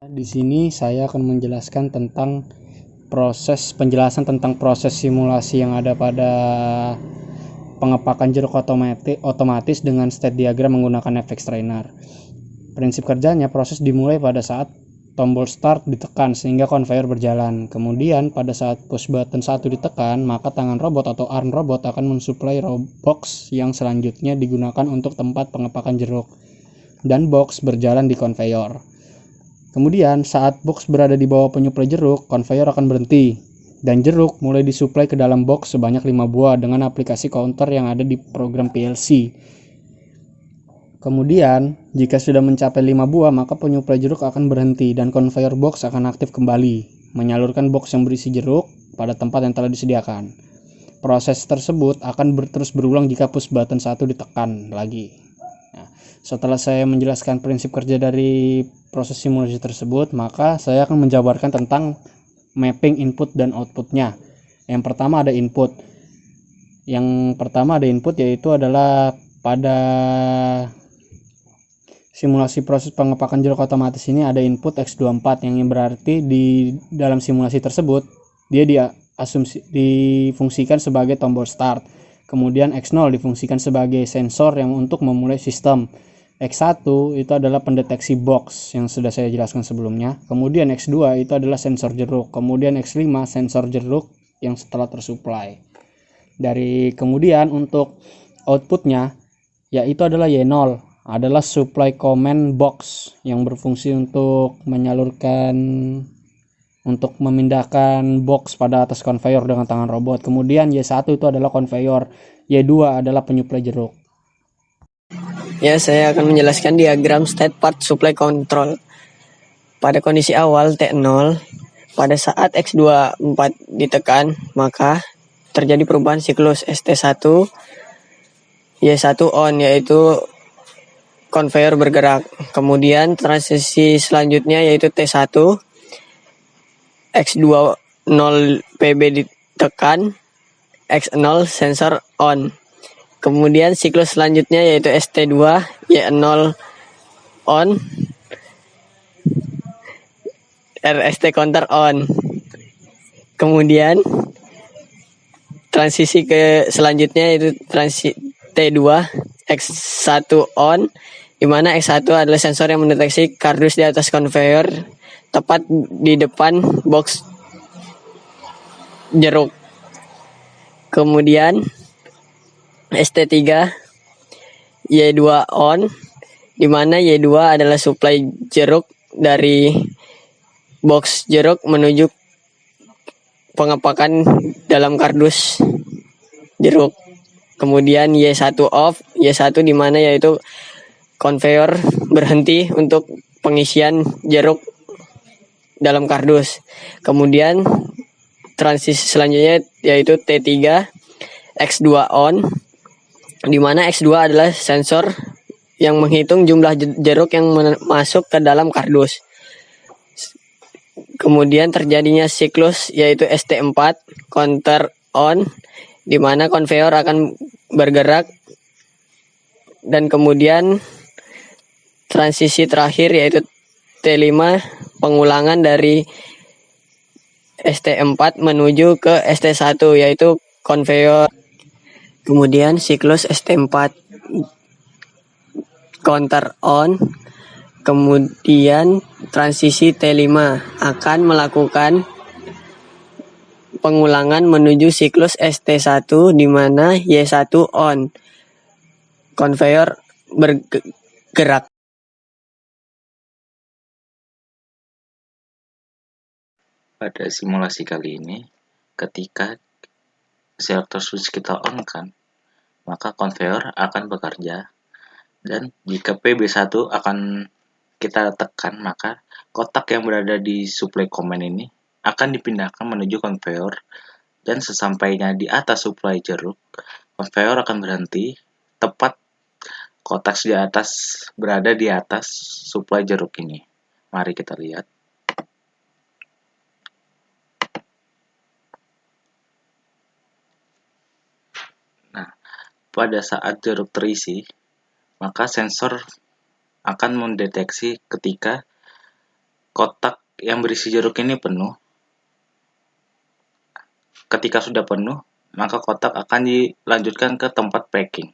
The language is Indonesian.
Di sini saya akan menjelaskan tentang penjelasan tentang proses simulasi yang ada pada pengepakan jeruk otomatis dengan state diagram menggunakan FX trainer. Prinsip kerjanya, proses dimulai pada saat tombol start ditekan sehingga conveyor berjalan. Kemudian pada saat push button 1 ditekan, maka tangan robot atau arm robot akan mensuplai box yang selanjutnya digunakan untuk tempat pengepakan jeruk, dan box berjalan di conveyor. Kemudian saat box berada di bawah penyuplai jeruk, conveyor akan berhenti dan jeruk mulai disuplai ke dalam box sebanyak 5 buah dengan aplikasi counter yang ada di program PLC. Kemudian, jika sudah mencapai 5 buah, maka penyuplai jeruk akan berhenti dan conveyor box akan aktif kembali, menyalurkan box yang berisi jeruk pada tempat yang telah disediakan. Proses tersebut akan terus berulang jika push button 1 ditekan lagi. Setelah saya menjelaskan prinsip kerja dari proses simulasi tersebut, maka saya akan menjabarkan tentang mapping input dan outputnya. Yang pertama ada input. Yaitu adalah pada simulasi proses pengepakan jeruk otomatis ini ada input X24 yang berarti di dalam simulasi tersebut dia difungsikan sebagai tombol start. Kemudian X0 difungsikan sebagai sensor yang untuk memulai sistem. X1 itu adalah pendeteksi box yang sudah saya jelaskan sebelumnya. Kemudian X2 itu adalah sensor jeruk. Kemudian X5 sensor jeruk yang setelah tersuplai. Kemudian untuk outputnya yaitu adalah Y0, adalah supply command box yang berfungsi untuk memindahkan box pada atas conveyor dengan tangan robot. Kemudian Y1 itu adalah conveyor, Y2 adalah penyuplai jeruk. Ya, saya akan menjelaskan diagram state part supply control. Pada kondisi awal T0, pada saat X24 ditekan, maka terjadi perubahan siklus ST1, Y1 on, yaitu conveyor bergerak. Kemudian transisi selanjutnya yaitu T1, X20 PB ditekan, X0 sensor on. Kemudian siklus selanjutnya yaitu ST2, Y0 on, RST counter on. Kemudian transisi ke selanjutnya yaitu transisi T2, X1 on, di mana X1 adalah sensor yang mendeteksi kardus di atas conveyor tepat di depan box jeruk. Kemudian ST3, Y2 on, di mana Y2 adalah supply jeruk dari box jeruk menuju pengepakan dalam kardus jeruk. Kemudian Y1 off, Y1 di mana yaitu conveyor berhenti untuk pengisian jeruk dalam kardus. Kemudian transisi selanjutnya yaitu T3, X2 on, di mana X2 adalah sensor yang menghitung jumlah jeruk yang masuk ke dalam kardus. Kemudian terjadinya siklus yaitu ST4, counter on, di mana conveyor akan bergerak. Dan kemudian transisi terakhir yaitu T5, pengulangan dari ST4 menuju ke ST1 yaitu conveyor. Kemudian siklus ST4 counter on, kemudian transisi T5 akan melakukan pengulangan menuju siklus ST1 di mana Y1 on, conveyor bergerak. Pada simulasi kali ini, ketika selector switch kita on kan, maka conveyor akan bekerja, dan jika PB1 akan kita tekan, maka kotak yang berada di supply command ini akan dipindahkan menuju conveyor, dan sesampainya di atas supply jeruk, conveyor akan berhenti tepat kotak di atas berada di atas supply jeruk ini. Mari kita lihat. Pada saat jeruk terisi, maka sensor akan mendeteksi ketika kotak yang berisi jeruk ini penuh. Ketika sudah penuh, maka kotak akan dilanjutkan ke tempat packing.